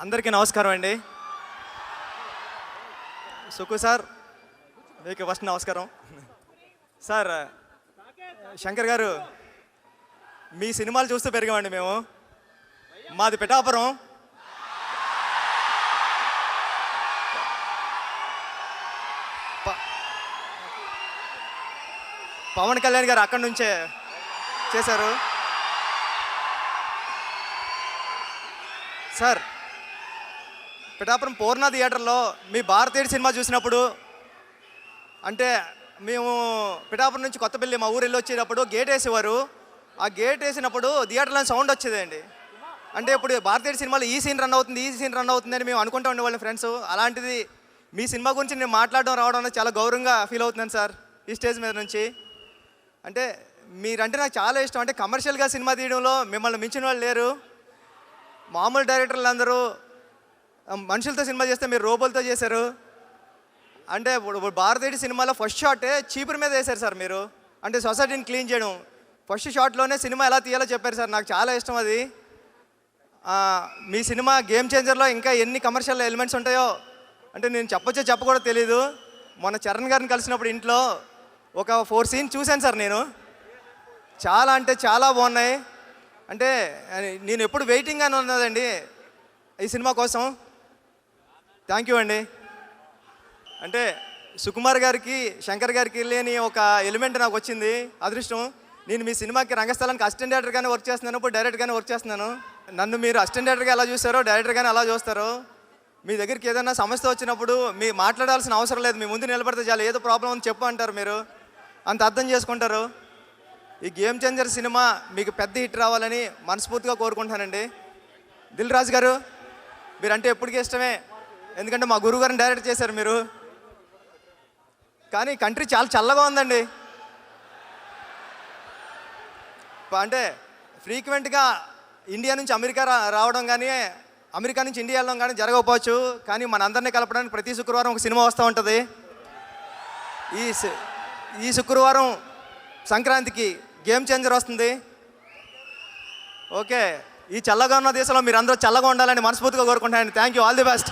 అందరికీ నమస్కారం అండి. సుకు సార్ మీకు ఫస్ట్ నమస్కారం. సార్ శంకర్ గారు, మీ సినిమాలు చూస్తూ పెరిగామండి మేము. మాది పిఠాపురం. పవన్ కళ్యాణ్ గారు అక్కడి నుంచే చేశారు. సార్ పిఠాపురం పూర్ణ థియేటర్లో మీ భారతీయుడు సినిమా చూసినప్పుడు, అంటే మేము పిఠాపురం నుంచి కొత్తపల్లి మా ఊరు వెళ్ళి వచ్చేటప్పుడు గేట్ వేసేవారు. ఆ గేట్ వేసినప్పుడు థియేటర్లో సౌండ్ వచ్చేదండి. అంటే ఇప్పుడు భారతీయుడు సినిమాలో ఈ సీన్ రన్ అవుతుంది, ఈ సీన్ రన్ అవుతుంది అని మేము అనుకుంటూ ఉండేవాళ్ళం ఫ్రెండ్స్. అలాంటిది మీ సినిమా గురించి నేను మాట్లాడడం రావడం అనేది చాలా గౌరవంగా ఫీల్ అవుతున్నాను సార్ ఈ స్టేజ్ మీద నుంచి. అంటే మీరంటే నాకు చాలా ఇష్టం. అంటే కమర్షియల్గా సినిమా తీయడంలో మిమ్మల్ని మించిన వాళ్ళు లేరు. మామూలు డైరెక్టర్లు అందరూ మనుషులతో సినిమా చేస్తే మీరు రోబోలతో చేశారు. అంటే ఇప్పుడు భారతీయుడి సినిమాలో ఫస్ట్ షాటే చీపురు మీద వేశారు సార్ మీరు. అంటే సొసైటీని క్లీన్ చేయడం ఫస్ట్ షాట్లోనే సినిమా ఎలా తీయాలో చెప్పారు సార్. నాకు చాలా ఇష్టం అది. మీ సినిమా గేమ్ చేంజర్లో ఇంకా ఎన్ని కమర్షియల్ ఎలిమెంట్స్ ఉంటాయో అంటే నేను చెప్పొచ్చో చెప్పకూడదు తెలీదు. మొన్న చరణ్ గారిని కలిసినప్పుడు ఇంట్లో ఒక 4 సీన్స్ చూశాను సార్ నేను. చాలా అంటే చాలా బాగున్నాయి. అంటే నేను ఎప్పుడు వెయిటింగ్ అని ఉన్నదండి ఈ సినిమా కోసం. థ్యాంక్ యూ అండి. అంటే సుకుమార్ గారికి శంకర్ గారికి లేని ఒక ఎలిమెంట్ నాకు వచ్చింది, అదృష్టం. నేను మీ సినిమాకి రంగస్థలానికి అసిస్టెంట్ డైరెక్టర్గానే వర్క్ చేస్తున్నాను, ఇప్పుడు డైరెక్ట్గానే వర్క్ చేస్తున్నాను. నన్ను మీరు అసిస్టెంట్ డైరెక్టర్గా ఎలా చూస్తారో డైరెక్టర్గానే అలా చూస్తారు. మీ దగ్గరికి ఏదైనా సమస్య వచ్చినప్పుడు మీ మాట్లాడాల్సిన అవసరం లేదు, మీ ముందు నిలబడితే చాలు. ఏదో ప్రాబ్లం ఉంది చెప్పు అంటారు, మీరు అంత అర్థం చేసుకుంటారు. ఈ గేమ్ చేంజర్ సినిమా మీకు పెద్ద హిట్ రావాలని మనస్ఫూర్తిగా కోరుకుంటానండి. దిల్ రాజు గారు మీరంటే ఎప్పటికీ ఇష్టమే, ఎందుకంటే మా గురువు గారిని డైరెక్ట్ చేశారు మీరు. కానీ కంట్రీ చాలా చల్లగా ఉందండి. అంటే ఫ్రీక్వెంట్గా ఇండియా నుంచి అమెరికా రావడం కానీ అమెరికా నుంచి ఇండియా వెళ్ళడం కానీ జరగకపోవచ్చు, కానీ మన అందరినీ కలపడానికి ప్రతి శుక్రవారం ఒక సినిమా వస్తూ ఉంటుంది. ఈ శుక్రవారం సంక్రాంతికి గేమ్ చేంజర్ వస్తుంది. ఓకే, ఈ చల్లగా ఉన్న దేశంలో మీరు అందరూ చల్లగా ఉండాలని మనస్ఫూర్తిగా కోరుకుంటానండి. Thank you, all the best.